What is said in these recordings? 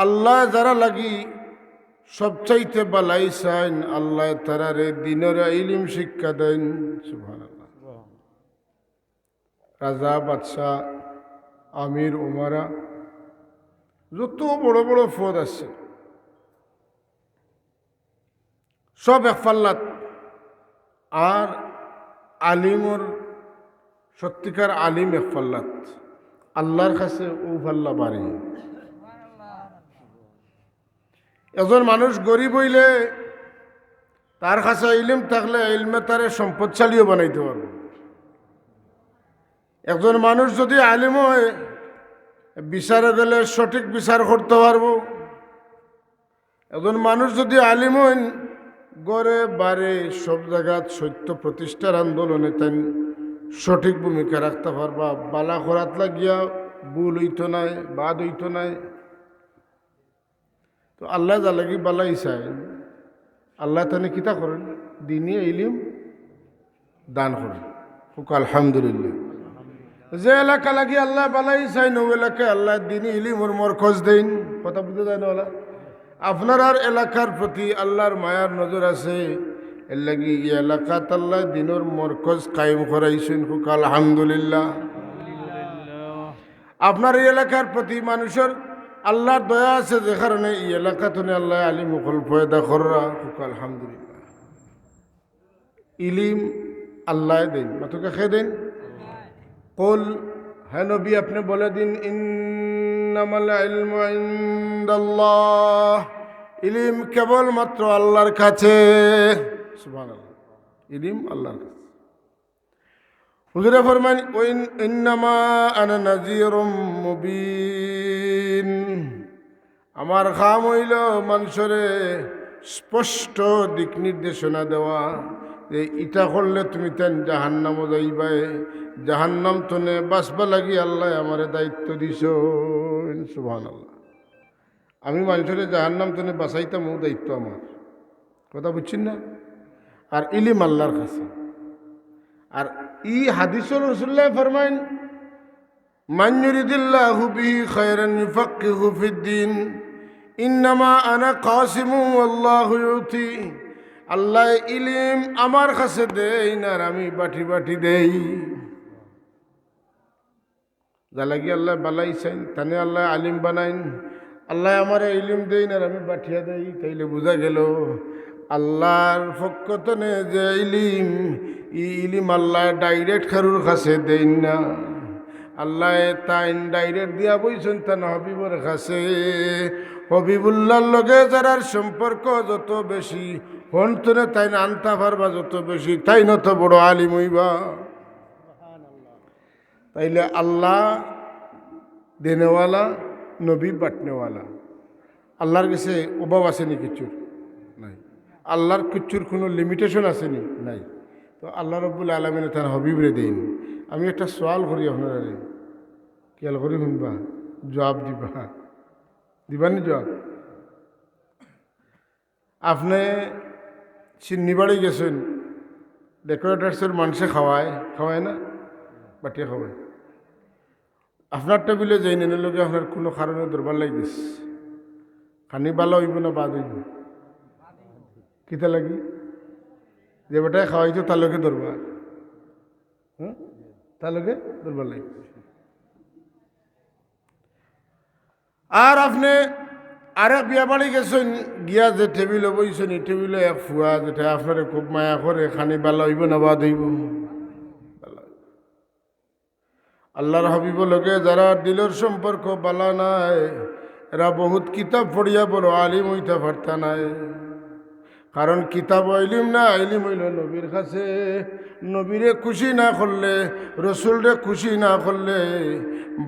আল্লাহ যারা লাগি সবচাইতে বালাই চাইন, আল্লাহ তারারে দিনের ইলিম শিক্ষা দেন। সুবহানাল্লাহ। রাজা, বাদশাহ, আমির, উমারা, যত বড় বড় পদ আছে সব এক পাল্লাত। আর আলিমর সত্যিকার আলিম এক পাল্লাত, আল্লাহর কাছে ও পাল্লা বাড়ি। একজন মানুষ গরিব হইলে তার কাছে ইলিম থাকলে ইলমে তারে সম্পদশালীও বানাইতে পারবে। একজন মানুষ যদি আলিম হয় বিচারে গেলে সঠিক বিচার করতে পারবো। একজন মানুষ যদি আলিম হয় গড়ে বারে সব জায়গাত সত্য প্রতিষ্ঠার আন্দোলনে তাই সঠিক ভূমিকা রাখতে পারবা। বালা খরাত লাগিয়া ভুল হইতো নাই, বাদ হইতো নাই। তো আল্লাহ যা লাগি বালাই চাই, আল্লাহ তানে কিতা করেন, দিনই ইলিম দান করেন। আলহামদুলিল্লাহ। যে এলাকা লাগি আল্লাহ বালাই চাই নো এলাকায় আল্লাহ দিনই ইলিমর মরকজ দেন। কথা বুঝতে যায় না? আপনার আর এলাকার প্রতি আল্লাহর মায়ার নজর আছে, এর লাগি এই এলাকাত আল্লাহ দিনের মরকজ কায়েম করাইছেন। আলহামদুলিল্লাহ। আপনার এই এলাকার প্রতি মানুষের আল্লাহর দয়া আছে, যে কারণে এই এলাকাতে আল্লাহ আলিম মুখল পয়দা কররা। আলহামদুলিল্লাহ। ইলিম আল্লাহ দেন, মাতুকে খেয়ে দেন। কুল, হে নবী আপনি বলে দিন, ইন্নামাল ইলমু ইনদাল্লাহ, ইলিম কেবলমাত্র আল্লাহর কাছে। সুবহানাল্লাহ। ইলিম আল্লাহর কাছে। হুজুরে ফরমান, ইন্নামা আনা নাযীরুম মুবিন, আমার কাম হইল মানুষরে স্পষ্ট দিক নির্দেশনা দেওয়া, যে ইটা করলে তুমি তেন জাহান্নামও যাইবাই, জাহান্নাম তনে বাঁচবা লাগি আল্লাহ আমারে দায়িত্ব দিছ। সুবহানাল্লাহ। আমি মানুষের জাহান্নাম তনে বাঁচাইতাম, ও দায়িত্ব আমার। কথা বুঝছেন না? আর ইলিম আল্লাহর কাছে। আর ই হাদিসুর রাসূলুল্লাহ ফরমাইন, মান ইউরিদিল্লাহু বিহি খায়রান ইউফাক্কিহু ফিদ্দিন, ইন্নামা আনা কাসিমু আল্লাহু ইউতি। আল্লাহ ইলিম আমার কাছে দেই না, আর আমি বাটি বাটি দেই। যা লাগি আল্লাহ বালাই চাইন তানে আল্লাহ আলিম বানাইন। আল্লাহ আমার ইলিম দেই না, আর আমি বাঠিয়া দেই। তাইলে বোঝা গেল আল্লাহর পক্ষ থেকে যে ইলিম, ইলিম আল্লাহ ডাইরেক্ট কারুর কাছে দেন না। আল্লাহ তাইন ডাইরেক্ট দিয়া বইছেন তান হবিবর কাছে। হবিবুল্লাহর লগে যারার সম্পর্ক যত বেশি হন্তনে তাইন আনতা পারবা যত বেশি, তাই নত বড় আলিম হইবা। তাইলে আল্লাহ দেনেওয়ালা, নবী বাটনেওয়ালা। আল্লাহর কাছে অভাব আসেনি কিছুর? নাই। আল্লাহর কিচ্ছুর কোনো লিমিটেশন আসেনি? নাই। তো আল্লাহ রব্বুল আলমিন তার হবিবরে দেন। আমি একটা সোয়াল করি আপনারা, খেয়াল করি শুনবা, জবাব দিবা। দিবানি জবাব? আপনি চিন্নি বাড়ি গেছেন, ডেকোরেটার্সের মানুষে খাওয়ায়, খাওয়ায় না? বাটিয়া খাওয়ায়। আপনার টেবিলে যাই নেন লোকে আপনার কোনো কারণে দরবার লাগিস, খানি ভালো হইব না বাদ হইব? কিতা লাগি? যে বেটায় খাওয়াইতো তার লোকে দরবার, তার লোকে দরবার লাগি। আর আপনি আর এক বিয়া বাড়ি গেছেন, গিয়া যে টেবিলে বইছেন, এই টেবিলে এক ফুয়া যেটা আপনার খুব মায়া করে, খানি ভালো হইব না বাদ হইব? আল্লাহর হাবিব লোকে যারা দিলের সম্পর্ক বালা নাই, এরা বহুত কিতাব পড়িয়া বড় আলিম হইতে পারতা নাই। কারণ কিতাব ইলিম না, ইলিম হইল নবীর কাছে। নবীরে খুশি না করলে, রসুলরে খুশি না করলে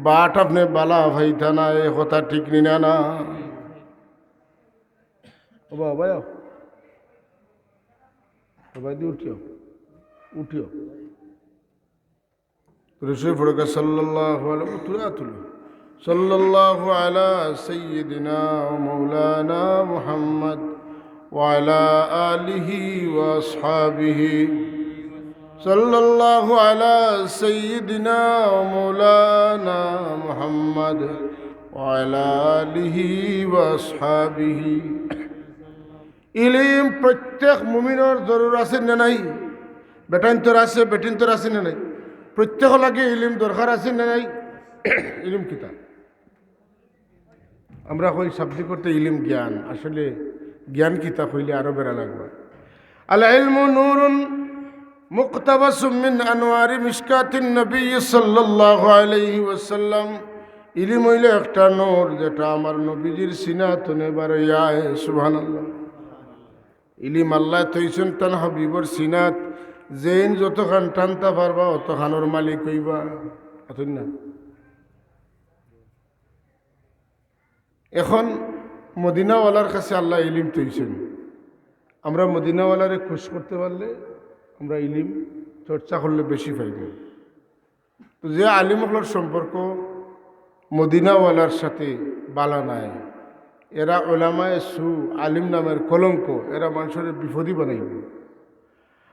বাট আপনি বালা ভাইতা না। এ কথা ঠিক নি না? না ও বাবা, সবাই দিয়ে উঠিও, উঠিও। রসুল ফড়কা সাল্লাল্লাহু আলাইহি তুলো সাল্লাল্লাহু আলা সাইয়্যিদিনা ওয়া মাওলানা মুহাম্মদ ওয়া আলা আলিহি ওয়া আসহাবিহি সাল্লাল্লাহু আলা সাইয়্যিদিনা ওয়া মাওলানা মুহাম্মদ وعلى آله وأصحابه ইলিম প্রত্যেক মুমিনের জরুর আছে না নাই? বেটাইন্তর আছে, বেটিন্তর আছে না নাই? প্রত্যেক লাগে ইলিম দরকার আছে না নাই? ইলিম কিতা আমরা কই শাব্দিক করতে ইলিম জ্ঞান, আসলে জ্ঞান কিতা কইলে আরো বেড়া লাগবে। আল ইলমু নূরুন মুকতাবাসুম মিন আনওয়ারি মিশকাতিন নবী সাল্লাল্লাহু আলাইহি ওয়াসাল্লাম। ইলিম হইলে একটা নূর যেটা আমার নবীজির সিনাতনে বারইয়ায়। সুবহানাল্লাহ। ইলিম আল্লাহ তৈছেন তান হাবিবর সিনাত, যেন যতখান টানতে পারবা অতখানোর মালিক হইবা। অতই না। এখন মদিনাওয়ালার কাছে আল্লাহ ইলিম তৈছেন, আমরা মদিনাওয়ালারে খুশ করতে পারলে আমরা ইলিম চর্চা করলে বেশি পাইব। তো যে আলিমগুলোর সম্পর্ক মদিনাওয়ালার সাথে বালা নাই, এরা ওলামায়ে সু, আলিম নামের কলঙ্ক, এরা মানুষের বিপদী বানাইব।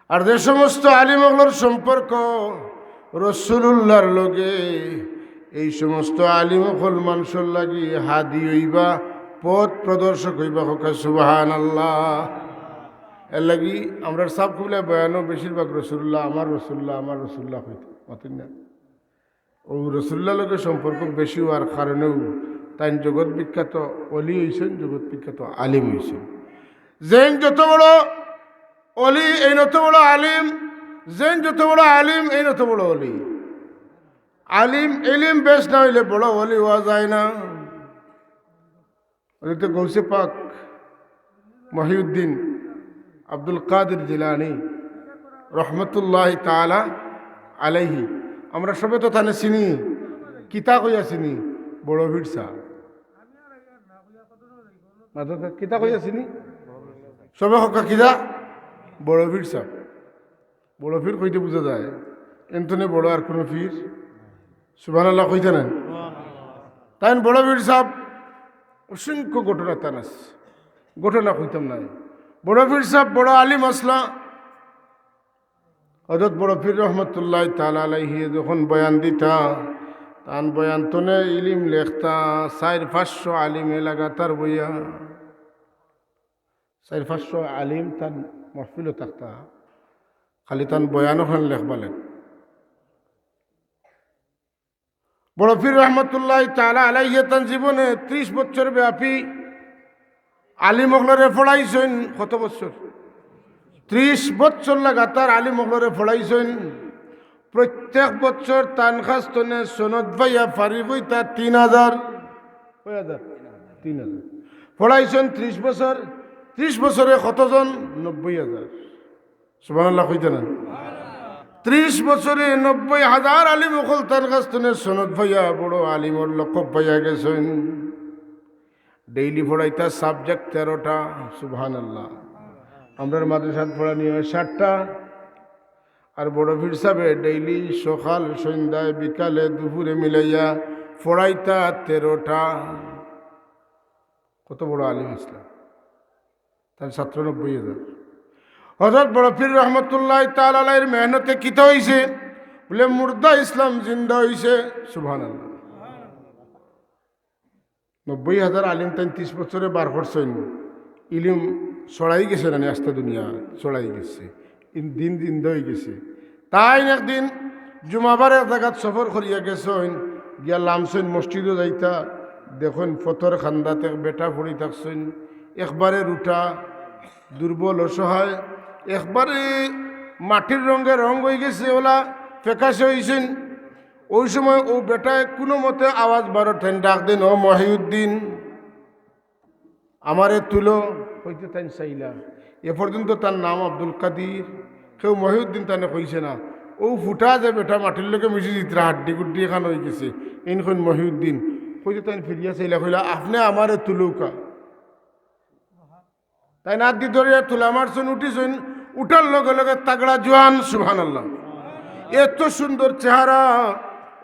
আর যে সমস্ত আলিমগুলোর সম্পর্ক রসুলুল্লাহর লগে, এই সমস্ত আলিমগুল মানুষের লাগি হাদি হইবা, পথ প্রদর্শক হইবা। হোকা সুবহানাল্লাহ। এর লাগি আমরা সব কবিলা বয়ানও বেশিরভাগ রসুল্লাহ, আমার রসুল্লাহ, আমার রসুল্লাহ হইত মতেন না। ও রসুল্লাহ লোকে সম্পর্ক বেশি হওয়ার কারণেও তাই জগৎ বিখ্যাত অলি হয়েছেন, জগৎ বিখ্যাত আলিম হয়েছেন। যেন যত বড় অলি এই নত বড় আলিম, যেন যত বড় আলিম এই নত বড় অলি। আলিম এলিম বেশ না হইলে বড় অলি হওয়া যায় না। তো গৌসে পাক মহিউদ্দিন আব্দুল কাদের জিলানী রহমতুল্লাহ তাআলা আলাইহি, আমরা সবে তো তানে চিনি, কিতা কইয়া চিনি? বড় ভিড় সাহ। কিতা কইয়া চিনি? সবে হকা কিতা? বড় ভিড় সাহ। বড় ফির কইতে বোঝা যায়, এন্তনে বড় আর কোনো ফির সুবহানাল্লাহ কইতে নেন। তাই বড় ভিড় সাহ অসংখ্য ঘটনা তান আছে, ঘটনা কইতাম নাই। বড় পীর সাহেব বড় আলিম আসলা। হযরত বড় পীর রহমতুল্লাহ তাআলা আলাইহি যখন বয়ান দিতা, তান বয়ান তনে ইলিম লেখতা 400-500 আলিমে লাগাতার বইয়া, 400-500 আলিম তান মহফিলও থাকতা, খালি তান বয়ান ওখানে লেখবা লাগ। বড় পীর রহমতুল্লাহ তাআলা আলাইহি তান জীবনে 30 বছর ব্যাপী আলিমগলরে পড়াইছেন। কত বছর? 30 বছর লাগাতার আলিমগলরে পড়াইছেন। প্রত্যেক বছর তানখাস্তনে সনদ ভাইয়া ফারি বইতা 3000 পড়াইছেন। 30 বছর, 30 বছরে কতজন? 90,000। সুবহানাল্লাহ কইতে না? 30 বছরে 90,000 আলিমগল তানখাস্তনে সনদ ভাইয়া বড় আলিমর লকব পাইয়া গেছেন। ডেইলি পড়াইতা সাবজেক্ট 13টা। সুবহানাল্লাহ। আমরা মাদ্রাসাত পড়ানি হয় 60টা। আর বড় পীর সাহেব ডেইলি সকাল সন্ধ্যায় বিকালে দুপুরে মিলাইয়া পড়াইতা 13টা। কত বড় আলিম ইসলাম, তার ছাত্র 90,000। হযরত বড় পীর রহমতুল্লাহ তাআলা আলাইহির মেহনতে কিতা হইছে? বলে মুর্দা ইসলাম জিন্দা হইছে। সুবহানাল্লাহ। 90,000 আলিম তাই 30 বছরে বার করছেন। ইলিম ছড়াই গেছে, না আস্তে দুনিয়া ছড়াই গেছে, দিন দিন হয়ে গেছে। তাই একদিন জুমাবার এক জায়গাত সফর করিয়া গেছেন, গিয়া লামছেন মসজিদও যাইতা, দেখুন ফতর খান্দাতে বেটা পড়ি থাকছেন, একবারে রুটা, দুর্বল অসহায়, একবারে মাটির রঙে রং হয়ে গেছে, ওলা ফেকাশে হয়েছেন। ওই সময় ও বেটায় কোনো মতে আওয়াজ বারোটেন, ডাক দেন, ও মহিউদ্দিন আমারে তুলো হইতে তাই চাইলা। এ পর্যন্ত তার নাম আব্দুল কাদির, কেউ মহিউদ্দিন তানে কইছে না। ও ফুটা যে বেটা মাটির লোকে মিশি দিতরা, হাড্ডি গুড্ডি এখান হয়ে গেছে, এইখন মহিউদ্দিন কইতে তাই ফিরিয়া চাইলা, কইলা আপনি আমারে তুলুকা। তাই না দি ধরিয়া তুলা মারছেন, উঠিছেন, উঠার লগে লগে তাগড়া জোয়ান। সুবহানাল্লাহ। এত সুন্দর চেহারা,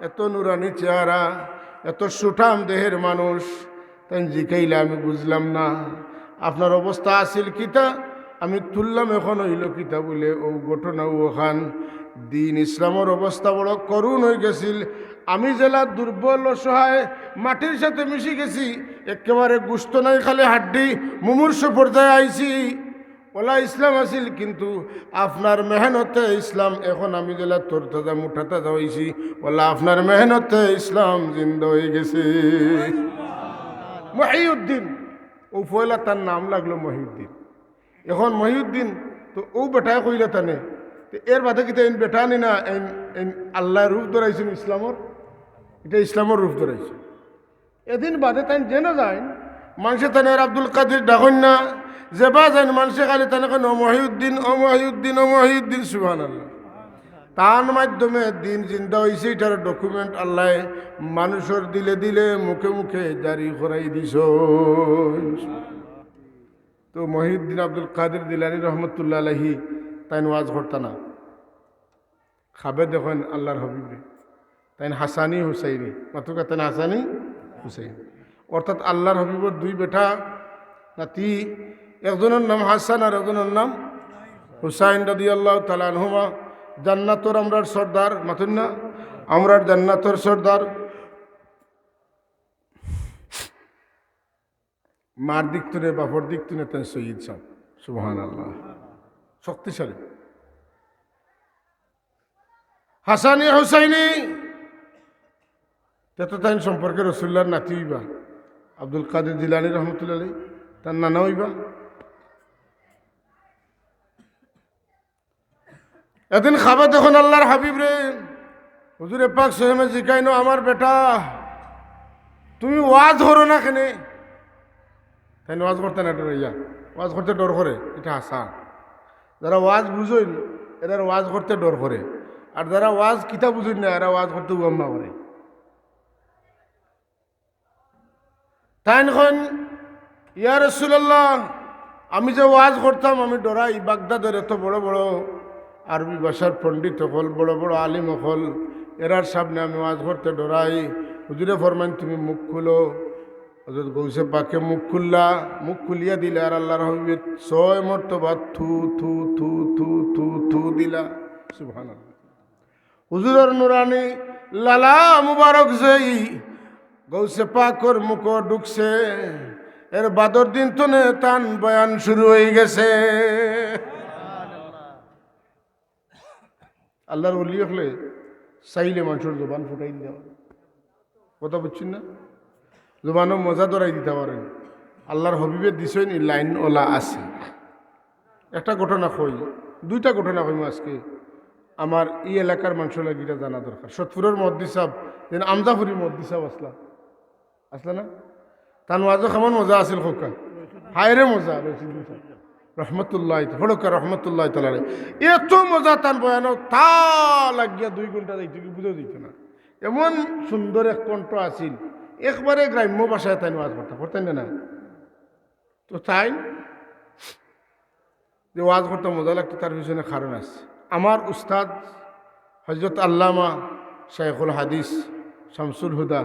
এত নুরানি চেহারা, এত সুঠাম দেহের মানুষ। তাই জিকাইলে আমি বুঝলাম না আপনার অবস্থা আছিল কিতা, আমি তুললাম এখন হইল কিতা বলে। ও ঘটনা ওখান দিন ইসলামের অবস্থা বড় করুণ হয়ে গেছিল। আমি জেলা দুর্বল অসহায় মাটির সাথে মিশে গেছি, একেবারে গুস্ত নাই খালি হাড্ডি, মুমূর্ষ পর্যায়ে আইছি। ওলা ইসলাম আছিল, কিন্তু আপনার মেহনতে ইসলাম এখন আমি জেলা তোর তাজা মুঠা তাজা হয়েছি। ওলা আপনার মেহনতে ইসলাম জিন্দা হয়ে গেছে। মহিউদ্দিন ও পয়লা তার নাম লাগলো মহিউদ্দিন। এখন মহিউদ্দিন তো ও বেটায় কইলে তানে এর বাদে কিন্তু এই বেটা নি না, আল্লাহর রূপ ধরাইছেন ইসলামর, এটা ইসলামের রূপ ধরাইছে। এদিন বাদে তাই জেনে যায় মানুষে তানে আব্দুল কাদের ডাকন না, যে বা যান মানুষে খালি তানে কেন মহিউদ্দিন ও মহিউদ্দিন ও মহিউদ্দিন সুবহানাল্লাহ। তার মাধ্যমে দিন জিন্দা হয়েছে, এটার ডকুমেন্ট আল্লাহ মানুষের দিলে দিলে মুখে মুখে জারি করাই দিস। তো মহিউদ্দিন আব্দুল কাদের জিলানী রহমতুল্লাহ আলাইহি তাই ওয়াজ করতা না, খাবে দেখেন আল্লাহর হবিবে তাই হাসানি হুসাইনি, মাতুকা তাই হাসানি হুসাইন, অর্থাৎ আল্লাহর হবিবর দুই বেটা নাতি, একজনের নাম হাসান আর একজনের নাম হুসাইন রাদিয়াল্লাহু তাআলা আনহুমা। জান্নাতর আমরার সর্দার, মাতুন না আমরার জান্নাতর সর্দার। মার দিক তুলে বাপর দিক তুলে তেন সৈয়দ সাহেব, সুবহানাল্লাহ, শক্তিশালী। হাসানি হুসাইনি তেততাইন সম্পর্কে রসুল্লাহর নাতি হইবা, আব্দুল কাদের জিলানী রহমতুল্লাহ আলাইহি তার নানা হইবা। এদিন খাবে তখন আল্লাহর হাবিব রে হুজুরে পাক সোহেমে জিকাইনো, আমার বেটা তুমি ওয়াজ করো না কেনে? তাই ওয়াজ করতে না ডরাইয়া, ওয়াজ করতে ডর করে, এটা হাসা। যারা ওয়াজ বুঝইন এরা ওয়াজ করতে ডর করে, আর যারা ওয়াজ কিতা বুঝইন না এরা ওয়াজ করতে উম্মা করে। তাই এখন ইয়া রাসূলুল্লাহ, আমি যে ওয়াজ করতাম আমি ডরাই, বাগদাদের এত বড় বড় আরবি ভাষার পণ্ডিত হল, বড় বড় আলিম হল, এরার সামনে আমি ওয়াজ করতে ডরাই। হুজুরে ফরমান তুমি মুখ খুলো। হযরত গৌসে পাকে মুখ খুললা, মুখ খুলিয়া দিলে আর আল্লাহর হাবিবের ৬ মর্তবা থু থু থু থু থু থু দিলা, সুবহানাল্লাহ। হুজুরের নুরানি লালা মুবারক যেই গৌসে পাকর মুখ ঢুকছে, এর বাদর দিন তো নে তান বয়ান শুরু হয়ে গেছে। আল্লাহর ওলি হলে চাইলে মানুষের জবান ফুটাই দেওয়া, কথা বুঝছেন না? জবানও মজা ধরাই দিতে পারেন। আল্লাহর হবিবের দিছেন লাইন ওলা আছে। একটা ঘটনা কই, দুইটা ঘটনা কইম আজকে, আমার এই এলাকার মানুষের লাগিটা জানা দরকার। সতপুরের মদ্দি সাহেব, যেন আমজাফুরির মদ্দি সাহেব আসলা না, তার ওয়াজও কেমন মজা আছিল খোকা, হায়রে মজা রহমতুল্লাহ হড়কা রহমতুল্লাহ তালারে, এত মজা তার বয়ানো তা লাগিয়া 2 ঘন্টা যাইতে বুঝেও দিত না, এমন সুন্দর এক কণ্ঠ আছিল। একবারে গ্রাম্য ভাষায় তাই ওয়াজ করতেন না। তো তাই যে ওয়াজ করতে মজা লাগতো তার পিছনে কারণ আছে। আমার উস্তাদ হযরত আল্লামা শাইখুল হাদিস শামসুল হুদা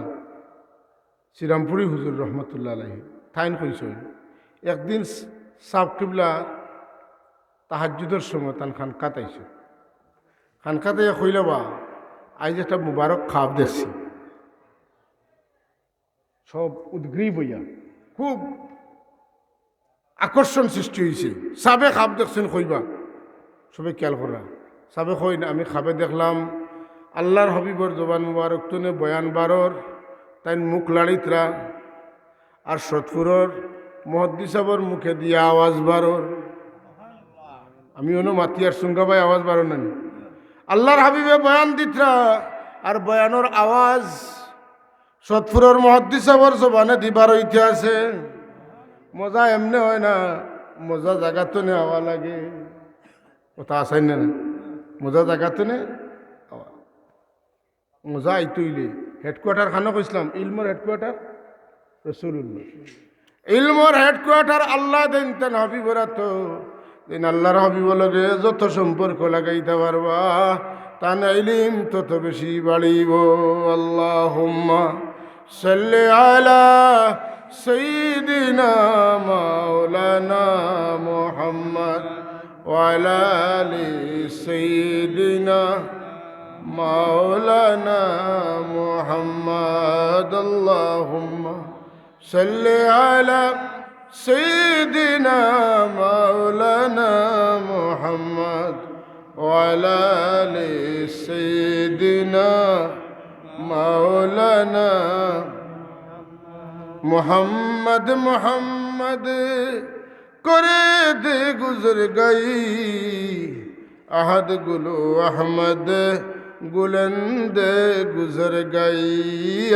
শ্রীরামপুরি হুজুর রহমতুল্লাহ আলাইহি তাইন কইছেন, একদিন সাব কিবলা তাহাজ্জুদের সময় তান খানকাত আইছে। খানকাতে কইল, বা আজ একটা মুবারক খাব দেখছি। সব উদ্গ্রীব হইয়া খুব আকর্ষণ সৃষ্টি হয়েছে। সাবে খাব দেখছেন কইবা, সবে খেয়াল করা। সাবে কই না, আমি খাবে দেখলাম আল্লাহর হবিবর জবান মুবারক তুনে বয়ান বারর তাই মুখ লাড়িতরা, আর সতপুরর মহদ্দি সাবর মুখে দিয়ে আওয়াজ বারর। আমি অনু মাতিয়ার সুঙ্গা ভাই আওয়াজ বারো নানি, আল্লাহর হাবিবে বয়ান দিতরা, আর বয়ানোর আওয়াজ সতপুরর মহদ্দি সাবর জবানে দিবার হইতে আছে। মজা এমনি হয় না, মজা জায়গাতে নে হওয়া লাগে, কথা আসাই না, মজা জায়গাতে নে মজা আইতইলে। হেডকোয়ার্টার খানো কইসলাম, ইলমর হেডকোয়ার্টার রাসূলুল্লাহ, ইলমর হেডকোয়ার্টার আল্লাহ দেন তেন হাবিবরা, তো দিন আল্লাহর হাবিব লগে যত সম্পর্ক লাগাইতে পারবা তান ইলম তত বেশি বাড়িব। আল্লাহুম্মা সাল্লি আলা সাইয়্যিদিনা মাওলানা মুহাম্মদ ওয়া আলা আলি সাইয়্যিদিনা مولانا محمد اللهم صل على سيدنا مولانا محمد وعلى آل سيدنا مولانا محمد محمد করে দে গুজর গই আহাদ গুলো আহমদ গুলন্দ গুজর গই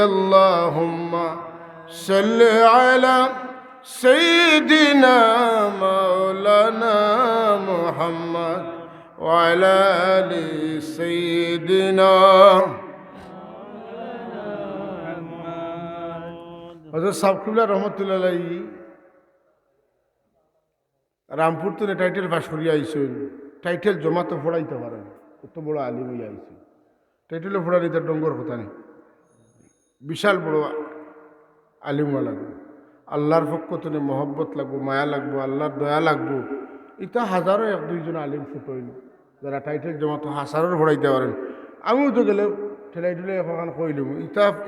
আল্লাহুম্মা সাল্লি আলা সাইয়্যিদিনা মাওলানা মুহাম্মদ ওয়া আলা আলি সাইয়্যিদিনা হযরত সাবকুল্লা রহমাতুল্লাহ আলাইহি রামপুর তো টাইটেল পাশ করিয়া আইসেন টাইটেল জমা তো পড়াইতে পারেন কত বড় আলিম হইয়া আইসে টাইটেলে পড়ালে তার ডঙ্গর কথা নেই বিশাল বড় আলিম লাগবে আল্লাহর পক্ষ থেকে মহব্বত লাগবো মায়া লাগবো আল্লাহর দয়া লাগবো এটা হাজারো এক দুইজন আলিম ফুটইল যারা টাইটেল জমা তো হাজারোর পড়াইতে পারেন আমিও তো গেলেও ঠেলাই ঠেলে এখন কইলাম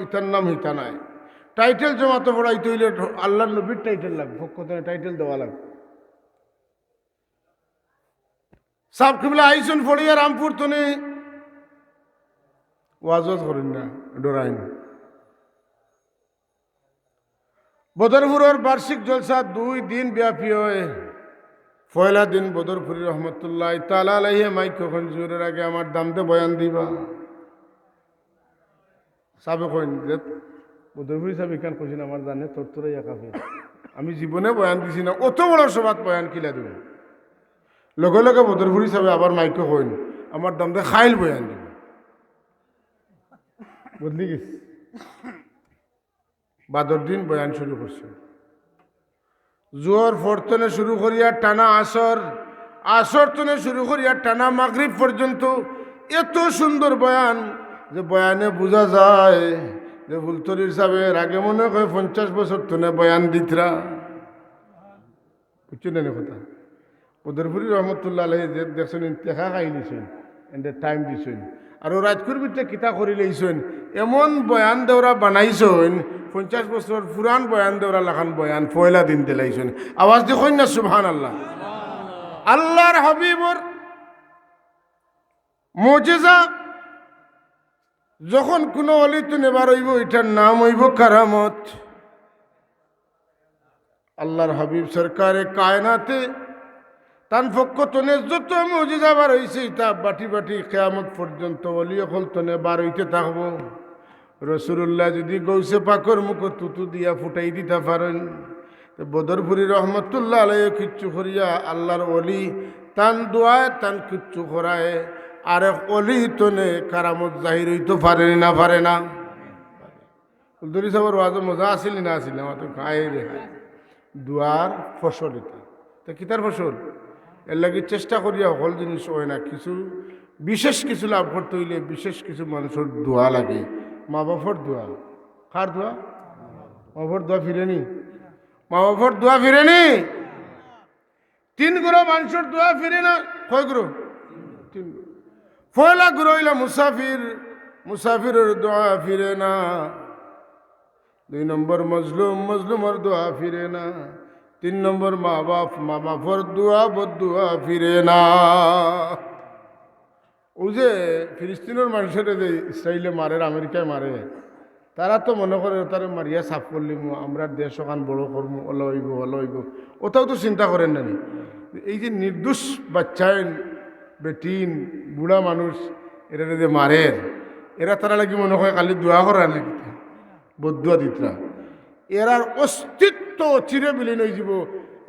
ইটার নাম হিতা নাই টাইটেল জমা তো পড়াইতে হইলে আল্লাহর নবীর টাইটেল লাগবে পক্ষ থেকে টাইটেল দেওয়া লাগবে সাব কিবলা আইসন ফড়িয়া রামপুর তনে ওয়াজত করেন না ডরাইন বদরপুরের বার্ষিক জলসা 2 দিন ব্যাপী হয় পয়লা দিন বদরপুরি রহমতুল্লাহ তাআলা আলাইহি মাইক কখন জোরের আগে আমার দামতে বয়ান দিবা সাবে কইন যে বদরপুরি সাহেব এখান কইছেন আমার জানে তোরতরে একাফে আমি জীবনে বয়ান দিছি না অত বড় সভাত বয়ান কিলা দেব লগে লগে বদরপুরি সাহেব আবার মাইক কইন আমার দামতে খাইল বয়ান দিব বদলি গেছে বাদর দিন বয়ান শুরু করছে জোর ফরতনে শুরু করিয়া টানা আসর তনে শুরু করিয়া টানা মাগরিব পর্যন্ত এত সুন্দর বয়ান যে বয়ানে বোঝা যায় যে ফুলতরির সাহেবের আগে মনে হয় 50 বছর তনে বয়ান দিতরা বুঝছেন না কথা বদরপুরি রহমতুল্লাহ আলাইহি যে দেখছেন দেখা খাই নিছেন এন্ড টাইম দিছেন আর রাজকুর ভিতরে কিতা করি লইছেন এমন বয়ান দেওরা বানাইছেন 50 বছর পুরান বয়ান দেওরা লাখান বয়ান পয়লা দিন দিলাইছেন আওয়াজ দেখুন না সুবহানাল্লাহ আল্লাহর হাবিবর মুজিজা যখন কোনো অলি তো নেবার হইব এটার নাম হইব কারামত আল্লাহর হাবিব সরকারে কায়নাতে তান পক্ষ তনে যত মুজিজা বার হয়েছে তা বাটি বাটি কিয়ামত পর্যন্ত অলি অকল তনে বার হইতে থাকবো রসুল্লাহ যদি গৌসে পাকর মুখ তুতু দিয়া ফুটাই দিতে পারেন বদরপুরি রহমতুল্লাহ আলাইহি কিচ্ছু করিয়া আল্লাহর অলি তান দোয়ায় তান কিচ্ছু করায় আর এক অলি তনে কারামত জাহির হইতে পারে না ফুলদরি সাহেবের ওয়াজ মজা আসিল না আসিল আমার তো খায় রে দুয়ার ফসল এটা তা কিতার ফসল এর লাগে চেষ্টা করিয়া সকল জিনিস হয় না কিছু বিশেষ কিছু লাভ করতে হইলে বিশেষ কিছু মানুষের দোয়া লাগে মা বাপর দোয়া কার দোয়া মা বাপর দোয়া ফিরেনি মা বাপর দোয়া ফিরেনি 3 গ্রহ মানুষের দোয়া ফিরে না কয় গ্রহ 3 গ্রহ পয়লা গ্রহ হইল মুসাফিরের দোয়া ফিরে না 2 নম্বর মজলুমের দোয়া ফিরে না 3 নম্বর মা বাপর দোয়া বদুয়া ফিরে না ওই যে ফিলিস্তিনের মানুষের যে ইসরায়েলে মারে আমেরিকায় মারে তারা তো মনে করে তারা মারিয়া সাফ করলিম আমরা দেশ ওখান বড় করবো হইব ওটাও তো চিন্তা করেন না এই যে নির্দোষ বাচ্চায় বেটিন বুড়া মানুষ এরা যে মারে এরা তারা লাগি মনে হয় খালি দোয়া করা নাকি বদুয়া দিতরা এরার অস্তিত্ব চিরে বিলীন হয়ে যাব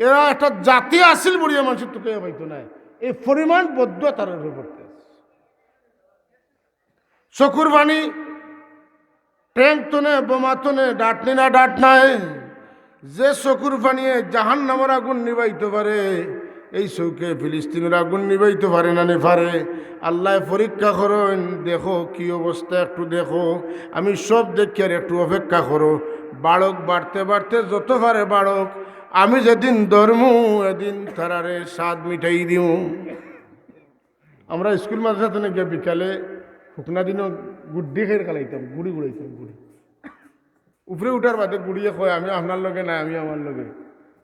এরা একটা জাতি আসিল বড়িয়া মানুষের তোকে পাইতো না এই পরিমাণ বদুয়া তার পড়তে চকুর বাণী ট্যাঙ্ক তনে বোমা তনে ডাটনি না ডাট নাই যে চকুর পানিয়ে জাহান নামের আগুন নিবাইতে পারে এই চৌকে ফিলিস্তিনের আগুন নিবাইতে পারে না পারে আল্লাহ পরীক্ষা করেন দেখো কি অবস্থা একটু দেখো আমি সব দেখি আর একটু অপেক্ষা করো বাড়ক বাড়তে বাড়তে যত পারে বাড়ক আমি যেদিন ধর্মু এদিন তারারে স্বাদ মিটাই দিও আমরা স্কুল মাদ্রাসা থেকে গিয়ে বিকালে শুকনা দিনও গুড্ডি খেয়ে খালাইতাম, গুড়ি গুড়াইতাম, গুড়ি উপরে উঠার বাদে গুড়িয়ে কয় আমি আপনার লগে না, আমি আমার লগে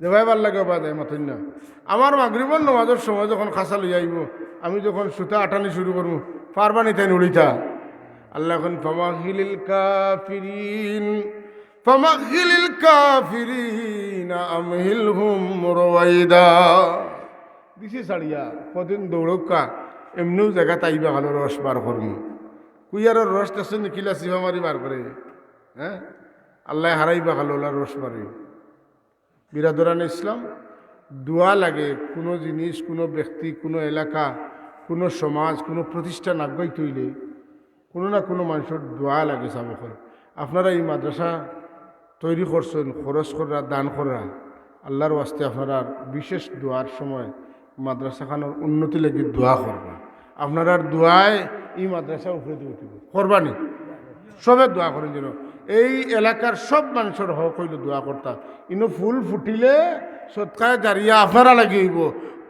যে ভাই ভাল লাগে বা দেয় মাথুন না। আমার মাগরিবর নমাজের সময় যখন খাসা লই আইব, আমি যখন সুতা আটানি শুরু করবো, পারবানি তাই উড়িতা আল্লাহ এখন ফামাহিলিল কাফিরিন ফামাহিলিল কাফিরিন আমহিলহুম রওয়াইদা দিছি ছাড়িয়া কদিন দৌড়কা এমনিও জায়গা তাইবা ভালো রস বার করমু কুইয়ারের রস আছে নিখিলা সিফা মারি বার করে। হ্যাঁ, আল্লাহ হারাইবা ভালো ওলার রস মারি। বিরাদরান ইসলাম, দোয়া লাগে কোনো জিনিস, কোনো ব্যক্তি, কোনো এলাকা, কোনো সমাজ, কোনো প্রতিষ্ঠান আগ্রহী তৈলে কোনো না কোনো মানুষের দোয়া লাগে সাবকর। আপনারা এই মাদ্রাসা তৈরি করছেন, খরচ করা, দান করা, আল্লাহর ওয়াস্তে আপনারা বিশেষ দোয়ার সময় মাদ্রাসাখানোর উন্নতি লাগি দোয়া করবা। আপনার দোয়ায় এই মাদ্রাসা উপরে দিয়ে উঠিব, করবানি সবে দোয়া করেন যেন এই এলাকার সব মানুষের হক হইলে দোয়া করতা। ইনো ফুল ফুটিলে সৎকায় দাঁড়িয়ে আপনারা লাগিয়ে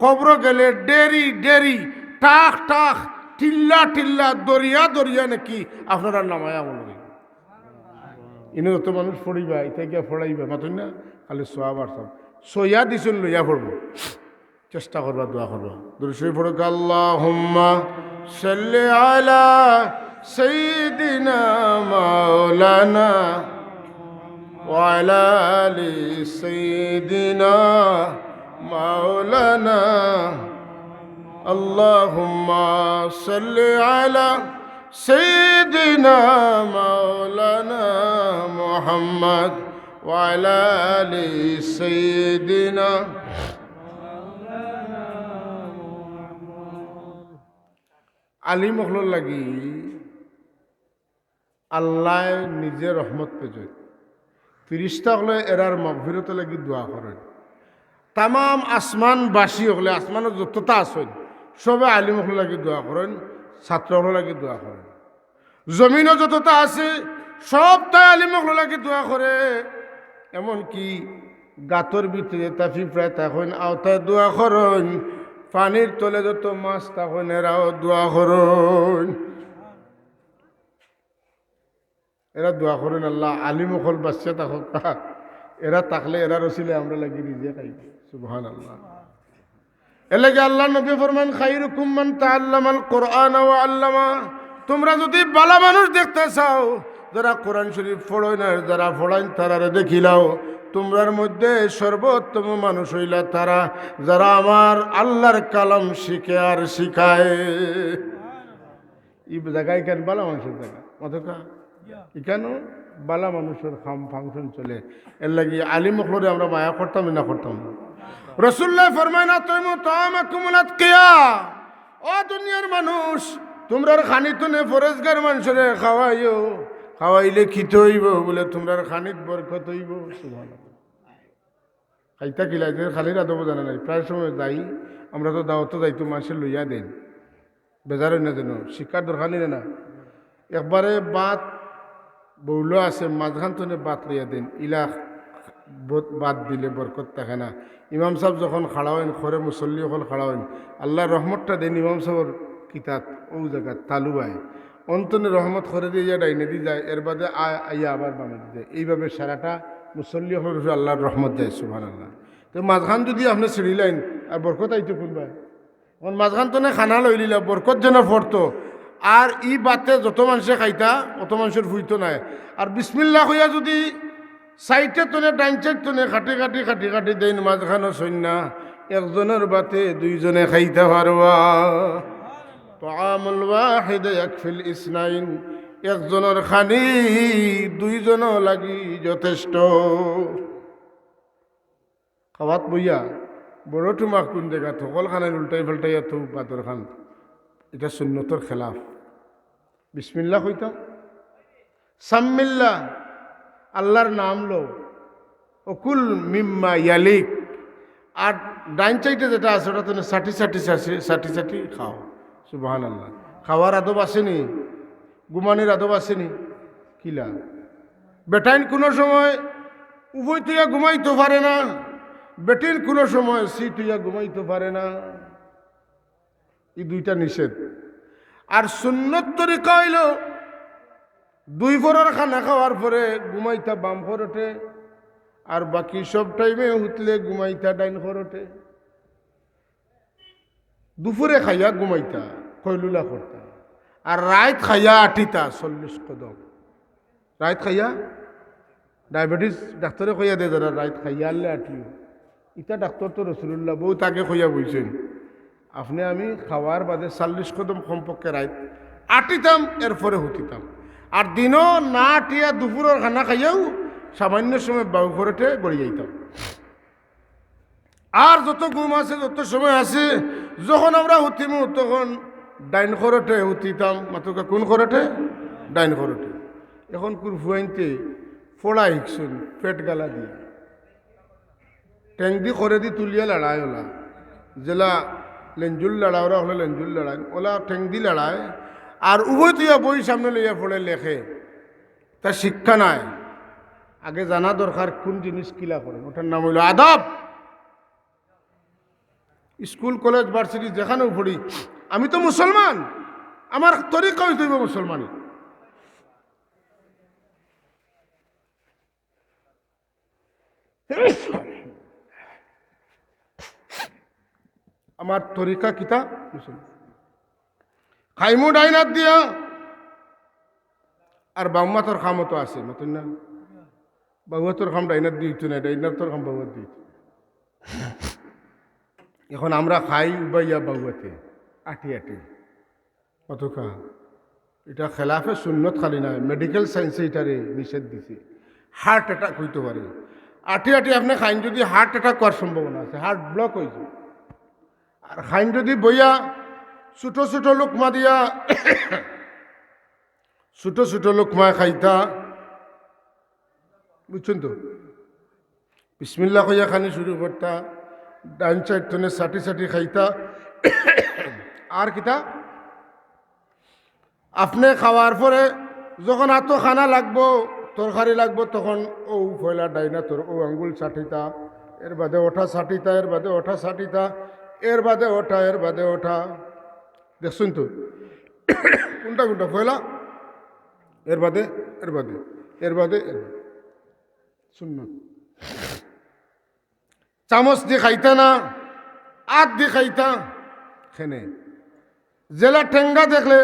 কবর গেলে ডেরি ডেরি টাক টাক টিল্লা টিল্লা দরিয়া দরিয়া নাকি আপনারা নামায় আমল ইনো যত মানুষ পড়িবা ইতা গিয়া পড়াইবা মাতুন না, খালি সোয়াব আর সব সইয়া দিছুন লইয়া পড়বো, চেষ্টা করবা, দোয়া করবা। দুরুদ পড়ুক আল্লাহুম্মা সাল্লি আলা সাইয়্যিদিনা মাওলানা ওয়া আলা আলি সাইয়্যিদিনা মাওলানা আল্লাহুম্মা সাল্লি আলা সাইয়্যিদিনা মাওলানা মুহাম্মদ ওয়া আলা আলি সাইয়্যিদিনা। আলী মখলর লাগি আল্লাহ নিজে রহমত পেজয়, ফিরিস্তা হলে এরার মাগফিরত লাগি দোয়া করেন। তাম আসমানবাসী হলে আসমানের যতটা আছেন সবে আলী মখলর লাগি দোয়া করেন, ছাত্র হল লাগি দোয়া করেন। জমিনও যতটা আছে সব তাই আলী মখলর লাগি দোয়া করে। এমনকি গাতর ভিতরে তাফি প্রায় তখন আওতায় দোয়া করেন। পানির তলে যত মাছ তখন এরাও দোয়া করেন, এরা দোয়া করেন আল্লাহ আলী মখল বাচ্চা থাকুক, এরা থাকলে এরা রসিলে আমরা লাগি নিজে খাইব। সুবহানাল্লাহ। এর লাগে আল্লাহ নবী ফরমান খায়রুকুম মান তাআল্লামাল কুরআন ওয়া আল্লামা। তোমরা যদি ভালো মানুষ দেখতে চাও, যারা কোরআন শরীফ পড়য় না, যারা পড়াইন তারারে দেখিলাও। তোমরার মধ্যে সর্বোত্তম মানুষ হইলা তারা যারা আমার আল্লাহর কালাম শিখে আর শিখায়। এই জায়গায় কেন ভালো মানুষের জায়গা অতকা এখানে বালা মানুষের ফাংশন চলে। এর লাগি আলী মখলরে আমরা মায়া করতাম না করতাম। রাসূলুল্লাহ ফরমায় না তুইমু তাআমাকুমুল আতকিয়া, ও দুনিয়ার মানুষ তোমরার খানিতনে ফরেজগার মানুষরে খাওয়াইও, খাওয়াইলে খিতে হইব বলে তোমরার খানিত বরকত হইব। সুবহানাল্লাহ। খাইতা কিলাইতে খালি রাধব জানা নাই, প্রায় সময় যাই আমরা তো দাওয়াত যাইতো মানুষের লইয়া দেন, বেজার না যেন শিক্ষার দরকার নেই না। একবারে বাত বৌল আছে মাঝখান তনে বাত লইয়া দেন, ইলা বাদ দিলে বরকত থাকে না। ইমাম সাহেব যখন খাড়া হইন খরে মুসল্লি যখন খাড়া হইন আল্লাহর রহমতটা দেন ইমাম সাহেবের কিতাব ও জায়গা তালু আয় অন্তনে রহমত করে দিয়ে যায় ডাইনে দিয়ে যায়, এর বাদে আইয়া আবার বামে দিয়ে যায়। এইভাবে সারাটা মুসল্লি হল আল্লাহর রহমত যায়। সুবহানাল্লাহ। তো মাঝখান যদি আপনি ছিঁড়িলেন আর বরকত আইতো কোনবা এখন মাঝখান তো খানা লই লিলা বরকত যেন পড়তো। আর ই বাতে যত মানুষে খাইতা অত মানুষের ফুইতো নাই। আর বিসমিল্লাহ হইয়া যদি সাইটে তনে ডাইন সাইড তনে খাটি খাটি খাটি খাটি দেন মাঝখানো সৈন্যা একজনের বাতে দুইজনে খাইতে পারবা। তাআমুল ওয়াহিদ ইয়াকফিল ইসনাইন, একজনের খানি দুইজনও লাগি যথেষ্ট। খাওয়াত বইয়া বড় টুমাক কোন জায়গা সকল খানের উল্টাই পাল্টাইয়া তো বাদর খান, এটা সুন্নতর খেলাফ। বিসমিল্লাহ কইতাম, সাম্মিল্লাহ আল্লাহর নাম লো, অকুল মিম্মা ইয়ালিক। আর ডাইন সাইডে যেটা আছে ওটা তুমি ষাটি ষাটি ষাটি ষাটি খাও। সুবহানাল্লাহ। খাওয়ার আদব আসেনি, ঘুমানির আদব আসেনি। কিলা বেটাইন কোনো সময় উভয় তুইয়া ঘুমাইতে পারে না, বেটির কোনো সময় সিট হইয়া ঘুমাইতে পারে না। এই দুইটা নিষেধ। আর সুন্নত তরিকা হইল দুই ফোরের খানা খাওয়ার পরে ঘুমাইতা বাম খরটে, আর বাকি সব টাইমে হুতলে ঘুমাইতা ডাইন খরটে। দুপুরে খাইয়া ঘুমাইতা কয়লুলা করতা, আর রাত খাইয়া আঠিতা 40 কদম। রাত খাইয়া ডায়াবেটিস ডাক্তারে কইয়া দে যারা রাত খাইয়া আনলে আঠিও, ইটা ডাক্তার তো রসুল্লাহ বহুত আগে কইয়া বইছেন। আপনি আমি খাওয়ার বাদে 40 কদম কমপক্ষে রাত আটিতাম, এরপরে হুতিতাম। আর দিনও না আটিয়া দুপুরের খানা খাইয়াও সামান্য সময় বাবু ঘরেতে গড়ি যাইতাম। আর যত ঘুম আছে, যত সময় আছে, যখন আমরা হুতিমু তখন ডাইন খরটে হুতিতাম। মাত্র কোন খরটে? ডাইন খরটে। এখন কুরফুয়াইনতে ফোড়া হিকছুন পেট গালা দিয়ে ট্যাং দি করে দি তুলিয়া লড়াই ওলা, জেলা লেঞ্জুল লড়া, ওরা হলে লেঞ্জুল লড়াই, ওলা ট্যাং দি লড়ায়। আর উভয় তুইয়া বই সামনে লইয়া পড়ে লেখে, তার শিক্ষা নাই। আগে জানা দরকার কোন জিনিস কিলা করে, ওটার নাম হইল আদব। স্কুল কলেজ ভার্সিটি যেখানেও পড়ি, আমি তো মুসলমান, আমার তরিকা হইতে হইব মুসলমানি। আমার তরিকা কিতা মুসলমান। খাইমু ডাইনাত দিয়া, আর বাম্মা তোর খামও তো আছে মতন না, বাবুয়া তোর খাম ডাইনাত দিইতো না, ডাইনাত তোর খাম বাবুয়া দিত। এখন আমরা খাই উবাইয়া বাবুয়াতে আটি আটি কতকা। এটা খেলাফে সুন্নত খালি না, মেডিকেল সায়েন্সে এটারে নিষেধ দিছে। হার্ট অ্যাটাক হইতে পারে আটি আটি আপনি খাইন, যদি হার্ট অ্যাটাক হওয়ার সম্ভাবনা আছে, হার্ট ব্লক হয়েছে। আর খাইন যদি বইয়া ছোটো ছোটো লোকমা দিয়া ছোটো ছোটো লোকমা খাইতা, বুঝছেন তো, বিসমিল্লাহ কইয়া খানি শুরু করতা, ডাইন সাইড তনে সাটি সাটি খাইতা। আর কিতা আপনি খাওয়ার পরে যখন এত খানা লাগবো, তরকারি লাগবো, তখন ও ফয়লা ডাইনা তোর ও আঙ্গুল ছাটিতা, এর বাদে ওঠা ছাটিতা, এর বাদে ওঠা ছাটিতা, এর বাদে ওঠা, এর বাদে ওঠা। দেখছেন তো কোনটা কোনটা ফয়লা, এর বাদে এর বাদে এর বাদে সুন্নত। চামচ দিয়ে খাইতা না, আত দিয়ে খাইতা। খেনে জেলা ঠেঙ্গা দেখলে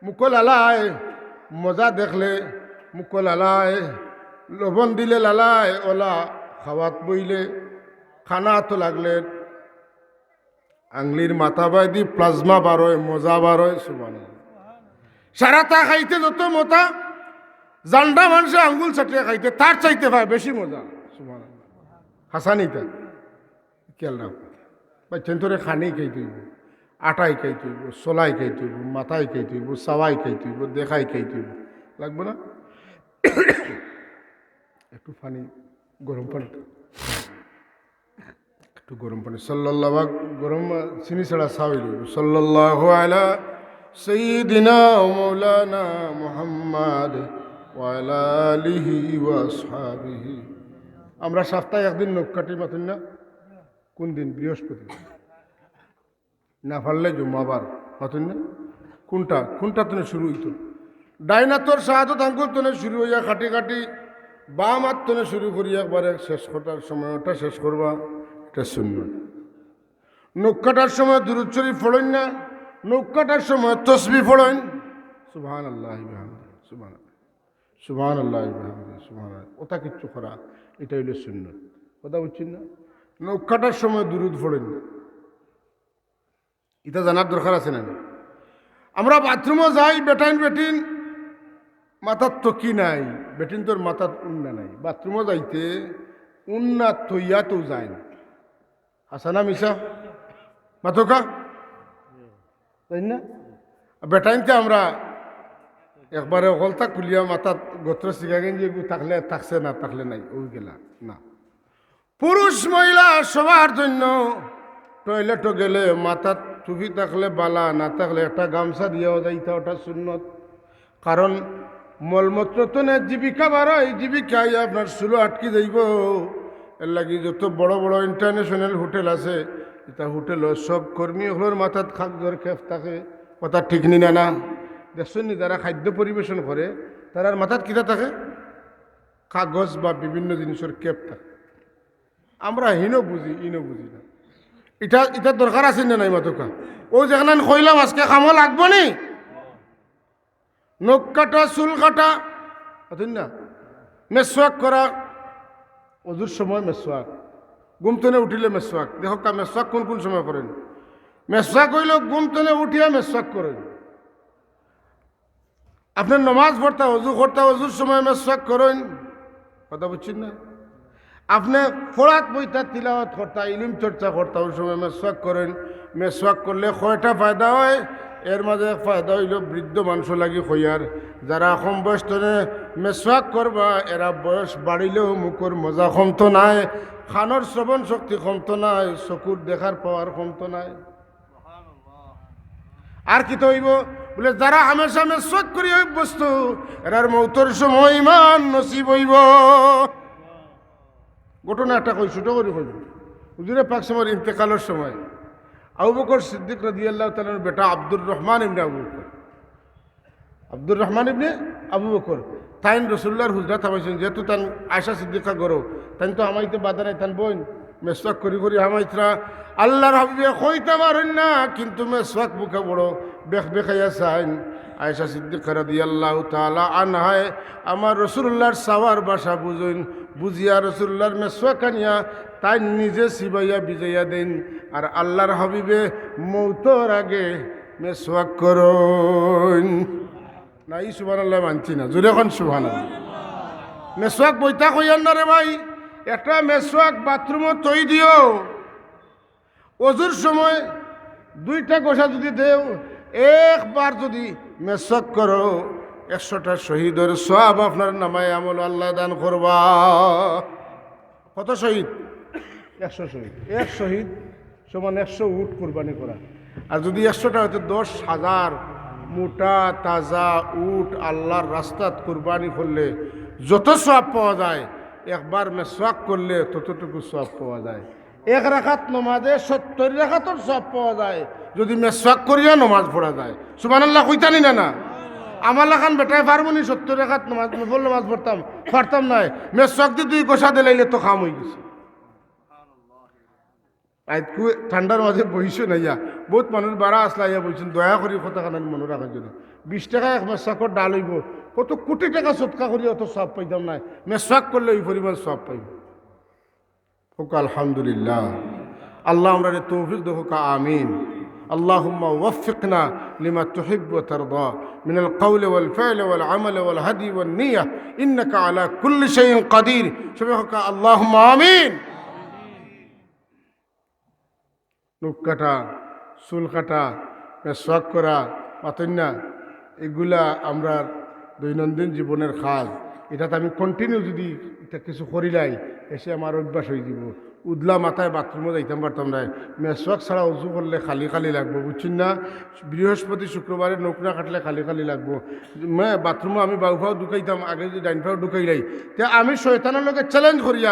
মুকল আলায়, মজা দেখলে মুকল আলায়, লবণ দিলে লালায়, ওলা খাওয়াত বইলে খানা তো লাগলে আংলির মাথা বাই দি প্লাজমা বারোয়, মজা বারোয়। সুমান সারাটা খাইতে যত মতা, জান্ডা মানুষে আঙ্গুল চাটিয়ে খাইতে তার চাইতে পায় বেশি মজা। সুমান হাসানিটা খেয়াল রাখ, বাচ্চান তোরে খানেই খাইতে হইব, আটাই খাইতে হইব, সোলাই খাইতে হইব, মাথায় খাইতে হইব, সাওয়াই খাইতে হইব, দেখাই খাইতে হইব, লাগবে না? একটু পানি, গরম পানি, একটু গরম পানি, সাল্লাল্লাহু গরম চিনি ছাড়া সাওয়াই লইব। সাল্লাল্লাহু আলা সাইয়্যিদিনা মাওলানা মুহাম্মদ ওয়া আলা আলিহি ওয়া আসহাবিহি। আমরা সপ্তাহে একদিন নখ কাটি মাতুন না, কোন দিন? বৃহস্পতি। না পারলে জুম্মাবার মাতুন না। কোনটা কোনটা তনে শুরু হইতো? ডাইনাতর শাহাদত আঙ্গুল তনে শুরু হইয়া কাটি কাটি বাম হাত তনে শুরু করি, একবারে শেষ করার সময় ওটা শেষ করবা, এটা সুন্নাত। নখ কাটার সময় দুরূদ শরীফ পড়েন না, নখ কাটার সময় তসবিহ পড়েন, সুবহানাল্লাহি ওয়া বিহামদিহি, সুবহানাল্লাহি ওয়া বিহামদিহি, সুবহানাল্লাহ। ওটা কিচ্ছু করা, এটা হইল সুন্নাত। কথা বুঝছেন না? নখ কাটার সময় দুরূদ পড়েন না, এটা জানার দরকার আছে না? আমরা বাথরুমও যাই, বেটাইন বেটিন মাথার তো কি নাই, বেটিন তোর মাথার উন্না নাই, বাথরুমও যাইতে উন্না থইয়া তো যায় না। হাসানা মিশা মাথকা তাই না? বেটাইনতে আমরা একবারে অকলতা কুলিয়া মাথার গোত্র শিখাগেন যে থাকলে থাকছে, না থাকলে নাই, ওই গেলা না। পুরুষ মহিলা সবার জন্য টয়লেটও গেলে মাথার টুপি থাকলে বালা, না থাকলে একটা গামছা দিয়েও যাইতা, ওটা সুন্নত। কারণ মলমূত্র তো না জীবিকা বাড়ায়, জীবিকায় আপনার চুলো আটকে যাইব। এর লাগি যত বড় বড় ইন্টারন্যাশনাল হোটেল আছে, এটা হোটেল সব কর্মী হলোর মাথাত খাক জোর খেপ থাকে, কথা ঠিক নি না? দেখছেন নি যারা খাদ্য পরিবেশন করে তারার মাথার কিতা থাকে? কাগজ বা বিভিন্ন জিনিসের কেপ থাকে। আমরা হিনো বুঝি ইনো বুঝি না। এটার দরকার আছে না নাই মাতকা? ও যেখানে কইলাম আজকে খামো লাগবো নি, নখ কাটা চুল কাটা বুঝলেন না, মেসওয়াক করা, অজুর সময় মেসওয়াক, ঘুমতনে উঠিলে মেসওয়াক। দেখো মেসওয়াক কোন কোন সময় করেন? মেসওয়াক হইল ঘুমতনে উঠিয়া মেসওয়াক করেন। আপনার নমাজ পড়তা অজু করতা অজুর সময় মেসওয়াক করেন, কথা বুঝছেন না? আপনি ফোড়াত বইতা তিলাওয়াত করতা ইলিম চর্চা করতা ওই সময় মেসওয়াক করেন। মেসওয়াক করলে কয়টা ফায়দা হয়? এর মাঝে এক ফায়দা হইল বৃদ্ধ মানুষ লাগি হইয়ার যারা কম বয়স তনে মেসওয়াক করবা এরা বয়স বাড়িলেও মুখর মজা কমতো নাই, খানোর শ্রবণ শক্তি কমতো নাই, চকুর দেখার পাওয়ার কমতো নাই। আর কি তো হইব বলে যারা হামেশা মেসওয়াক করি ওই বস্তু এরার মৌতর সময় ইমান নসিব হইব। ঘটনা একটা কই ছোট করে কইব। হুজুরে পাক সময় ইন্তেকালের সময় আবু বকর সিদ্দিক রাদিয়াল্লাহু তাআলার বেটা আব্দুর রহমান ইবনে আবু বকর, আব্দুর রহমান ইবনে আবু বকর তাইন রসুল্লাহর হুজরা থামাইছেন, যেহেতু তান আয়সা সিদ্দিকা গরো তাই তো আমাইতে বাধা নাই, তান বোন মেসওয়াক করি করি হামাইতরা আল্লাহর হাবিবে কইতে পারেন না, কিন্তু মেসওয়াক বুকে বড় বেখ বেখাইয়া চাইন। আয়সা সিদ্দিকা রাদিয়াল্লাহু তাআলা আনহায় আমার রসুল্লাহর সাওয়ার ভাষা বুঝইন, বুঝিয়া রসুল্লাহর মেসওয়াক আনিয়া তাই নিজে সিবাইয়া বিজাইয়া দেন। আর আল্লাহর হাবিবে মৌতর আগে মেসওয়াক করুন না। ই সুবহানাল্লাহ মানছি না, জোরে এখন সুবহানাল্লাহ। মেসওয়াক বইতা কইয়ান না রে ভাই, একটা মেসওয়াক বাথরুমত তৈ দিও, অজুর সময় দুইটা গোসা যদি দেও, একবার যদি মেসওয়াক করো 100টা শহীদের সওয়াব আপনার নামায় আমল আল্লাহ দান করবা। কত শহীদ? 100 শহীদ। 1 শহীদ সমান 100 উট কুরবানি করা। আর যদি 100টা হয়তো 10,000 মোটা তাজা উট আল্লাহর রাস্তাত কুরবানি করলে যত সওয়াব পাওয়া যায়, একবার মেসওয়াক করলে ততটুকু সওয়াব পাওয়া যায়। 1 রাকাত নমাজে 70 রাকাতের সওয়াব পাওয়া যায় যদি মেসওয়াক করিয়া নমাজ পড়া যায়। সুবহানাল্লাহ কইতানি না? আমার লাখান বেটায় পারবো নি 70 রাকাত নমাজ নফল নমাজ পড়তাম, পারতাম নাই। মেসওয়াক দিয়ে 2 গোসা দিলাইলে তো কাম হয়ে গেছে। আজকে ঠান্ডার মাঝে বইছো নাইয়া বহুত মানুষ বাড়া আসলা ইয়া বলছেন, দয়া করি কথা খান মনে রাখার জন্য 20 টাকা এক মেসওয়াকর ডাল হইব, কত কোটি টাকা সৎকা করি অত সব পাইতাম নাই। মেসওয়াক করলে ওই পরিমাণ সব পাইব। হোক আলহামদুলিল্লাহ। আল্লাহ আমরা তৌফিক দেখ, আমিন। اللهم وفقنا لما تحب وترضى من القول والفعل والعمل والهدي والنية إنك على كل شيء قدير سبحانك اللهم آمين। নখ কাটা, চুল কাটা, মেসওয়াক করা, পাতন্যা, এগুলা আমরা দৈনন্দিন জীবনের কাজ। এটাতে আমি কন্টিনিউ যদি এটা কিছু করিলাই এসে আমার অভ্যাস হয়ে যাব। উদলা মাথায় বাথরুমে যাইতাম পারতাম না। মেসওয়াক ছাড়া উজু করলে খালি খালি লাগবো, বুঝছেন না? বৃহস্পতি শুক্রবারে নখ না কাটলে খালি খালি লাগবো। বাথরুমে আমি বাউফাও ঢুকাইতাম, আগে যদি ডাইনফাও ঢুকাইলাই তে আমি শয়তানের লগে চ্যালেঞ্জ করিয়া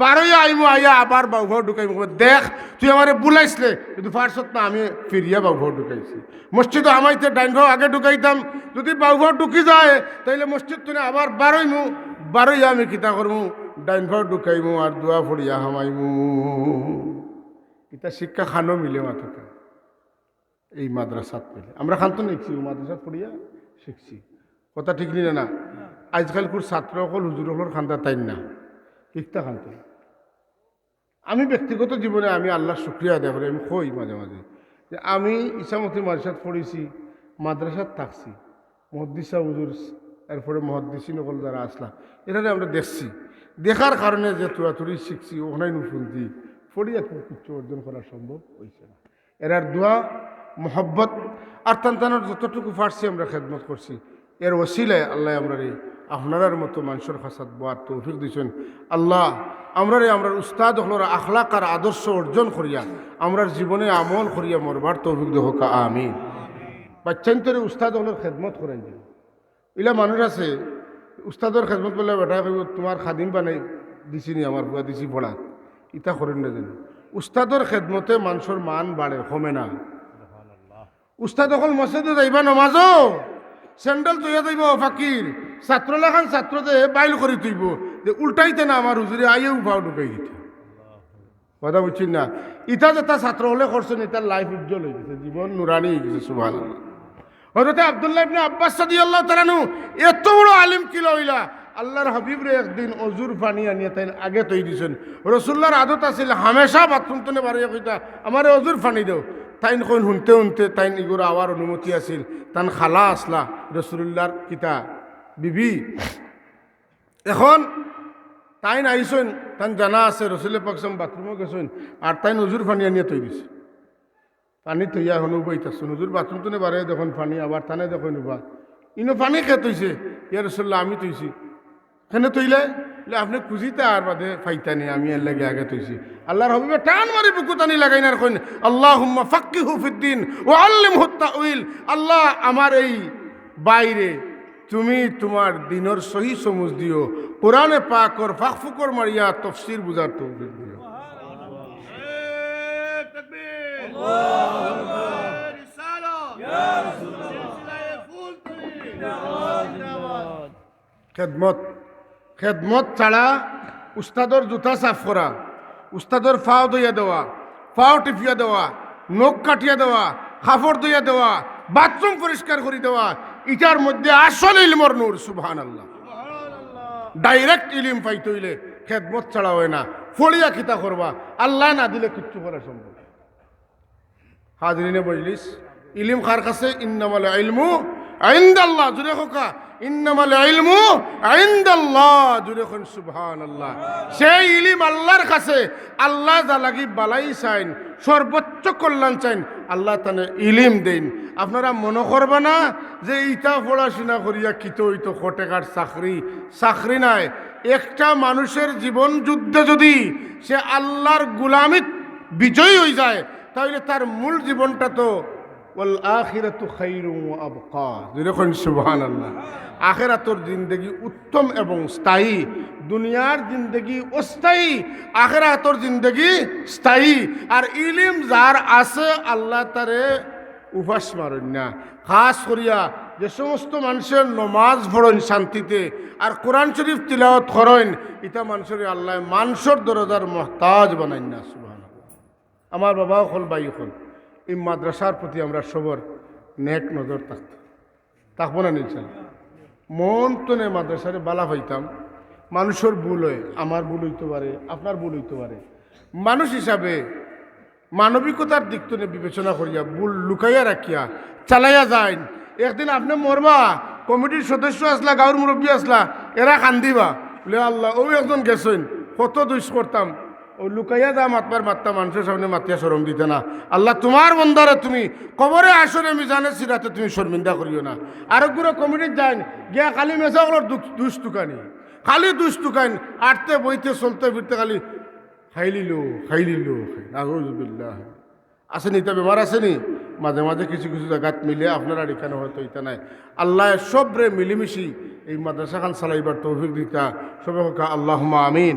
বারোই আইমু, আইয়া আবার বাউফাও ঢুকাইমু। দেখ তুই আমারে বুলাইছিলে, কিন্তু ফার্স্টত না আমি ফিরিয়া বাউফাও ঢুকাইছি। মসজিদে আমাইতে ডাইনফাও আগে ঢুকাইতাম, যদি বাউফাও ঢুকি যায় তাইলে মসজিদ তুলে আবার বারোইমু, বারোই আমি কিতা করমু ডাইনফাও ঢুকাইমু আর দোয়া ফড়িয়া হামাইমু। এটা শিক্ষা খানো মিলে মাথাটা এই মাদ্রাসাত পেলে আমরা খানতো নিচ্ছি, মাদ্রাসাত পড়িয়া শিখছি। কথা ঠিক নিলে না? আজকালকুর ছাত্র অকল হুজুর হকল খান্দা তাই না, শিখতা খানতো। আমি ব্যক্তিগত জীবনে আমি আল্লাহর শুক্রিয়া আদায় করি। আমি কই মাঝে মাঝে যে আমি ইসামতি মাদ্রাসাত পড়েছি, মাদ্রাসাত থাকছি, মহদ্দিসা হুজুর এরপরে মহদ্দিসিন নকল যারা আসলা এখানে আমরা দেখছি। দেখার কারণে যে তুরাতুরি শিখছি, ওখানে শুনছি, পড়িয়া কিছু অর্জন করা সম্ভব হয়েছে না। এরার দোয়া মোহব্বত আর টানটানোর যতটুকু পারছি আমরা খেদমত করছি। এর ওসিলায় আল্লাহ আমরা আপনার মতো মানুষের খাসাত বোয়ার তৌফিক দিয়েছেন। আল্লাহ আমরা উস্তাদ হলরা আখলাক আর আদর্শ অর্জন করিয়া আমরার জীবনে আমল করিয়া মরবার তৌফিক দেহ, আমিন। বাচ্চান্তরে উস্তাদ হলের খেদমত করেন যে এলা মানুষ আছে, উস্তাদর খেদমত করলে বেটা তোমার খাদিম বানাই দিছি নি, আমার বুয়া দিছি পড়া, ইটা করেন না যেন। উস্তাদর খেদমতে মানুষের মান বাড়ে, কমে না। উস্তাদ অকল মসজিদে যাইবা নমাজও স্যান্ডেল তৈয়া যাইব ফাকির ছাত্র লেখান ছাত্রতে বাইল করে তুইব যে উল্টাইতে না আমার হুজুরে আইও উপাও ঢুকাই দিতে কথা বুঝছি না ইটা যেটা ছাত্র হলে করছেন এটার লাইফ উজ্জ্বল হয়ে গেছে জীবন নুরানি হয়ে গেছে সুবহানাল্লাহ হযরতে আব্দুল্লাহ ইবনে আব্বাস রাদিয়াল্লাহু তাআলা নু এত বড় আলিম কি লইলা আল্লাহর হাবিব রে একদিন অজুর পানি আনিয়ে তাই আগে তৈ দিছেন রাসূলুল্লাহর আদত আছিল হামেশা বাথরুম তনে বাড়িয়া কইতা আমারে অজুর পানি দাও তাইন কইন শুনতে শুনতে তাইন ইগুর আওয়ার অনুমতি আছিল তান খালা আসলা রাসূলুল্লাহর কিতা বিবি এখন তাইন আইসেন তান জানা আছে রসুল পাকসম বাথরুমও গেছেন আর তাইন অজুর পানি আনিয়ে তৈ দিছে পানি তৈয়া হনু বইতাছে নজুর বাথরুম তো বারে দেখুন পানি আবার টানে দেখুন বা ইনো পানি খেয়ে তৈছে ইয়া রসুল্লাহ আমি তৈছি কেন তৈলে আপনি খুঁজিতে আর বাদে ফাইতানি আমি এর লাগে আগে তৈছি আল্লাহর হবিবে টান মারি বুকু টানি লাগাই না কইন আল্লাহুম্মা ফাক্কিহু ফিদ্দিন ওয়া আল্লিমহু তাউইল আল্লাহ আমার এই বাইরে তুমি তোমার দিনের সহি সমুজ দিও কোরআনে পাকর ফাকফুকর মারিয়া তফসির বুঝার তৌফিক দিও খেদমত খেদমত ছাড়া উস্তাদর জুতা সাফ করা উস্তাদর ফাও দইয়া দেওয়া ফাও টিপিয়া দেওয়া নখ কাটিয়া দেওয়া কাপড় দইয়া দেওয়া বাথরুম পরিষ্কার করে দেওয়া ইটার মধ্যে আসল ইলমর নূর সুবহানাল্লাহ ডাইরেক্ট ইলিম পাইতে হইলে খেদমত ছাড়া হয় না ফড়িয়া খিতা করবা আল্লাহ না দিলে কিচ্ছু করা সম্ভব হাজরিনে মজলিস ইলিম কার কাছে ইন্নামাল ইলমু ইনদাল্লাহ জুরে হোকা ইন্নামাল ইলমু ইনদাল্লাহ জুরে কোন সুবহানাল্লাহ সেই ইলিম আল্লাহর কাছে আল্লাহ যা লাগি বালাই চাইন সর্বোচ্চ কল্যাণ চাইন আল্লাহ তানে ইলিম দেন আপনারা মনে করবে না যে ইটা পড়াশোনা করিয়া কিতো হইতো কোটেকার চাকরি নাই একটা মানুষের জীবন যুদ্ধে যদি সে আল্লাহর গুলামিত বিজয়ী হয়ে যায় তাহলে তার মূল জীবনটা তো ওয়াল আখিরাতু খায়রুন ওয়া আবকা যেরকম সুবহানাল্লাহ আখিরাতের জিন্দেগি উত্তম এবং স্থায়ী দুনিয়ার জিন্দেগি অস্থায়ী আখিরাতের জিন্দেগি স্থায়ী আর ইলম যার আছে আল্লাহ তারে উপাস মারেন না খাস করিয়া যে সমস্ত মানুষের নমাজ পড়েন শান্তিতে আর কোরআন শরীফ তিলাওয়াত করেন এটা মানুষের আল্লাহ মানুষের দরজার মহতাজ বানাই না সুবহানাল্লাহ আমার বাবাও হল ভাই হল এই মাদ্রাসার প্রতি আমরা সবর নেক নজর থাকবো না নিলছেন মন তো নে মাদ্রাসারে বালা পাইতাম মানুষের ভুল হয় আমার ভুল হইতে পারে আপনার ভুল হইতে পারে মানুষ হিসাবে মানবিকতার দিক তো বিবেচনা করিয়া ভুল লুকাইয়া রাখিয়া চালাইয়া যায় একদিন আপনি মরবা কমিটির সদস্য আসলা গাঁর মুরব্বী আসলা এরা কান্দিবা বলে আল্লাহ ও একজন গেছেন কত দুষ করতাম ও লুকাইয়া যা মাতবার মাত্তা মানুষের সামনে মাতিয়া শরম দিতে না আল্লাহ তোমার বন্দারে তুমি কবরে আসরে মিজানে সিরাতে তুমি শর্মিন্দা করিও না আরেকগুলো কমিটির যান গিয়া খালি মেসাগুলোর দুষ টুকানি খালি দুষ টুকাইন আটতে বইতে চলতে ফিরতে খালি খাইলিলো নাউযুবিল্লাহ আসেনি তা বেমার আসেনি মাঝে মাঝে কিছু কিছু জায়গাত মিলে আপনারা এখানে হয়তো এটা নাই আল্লাহ সবরে মিলিমিশি এই মাদ্রাসা খান চালাইবার তৌফিক দিতা সবে হোক আল্লাহুম্মা আমিন।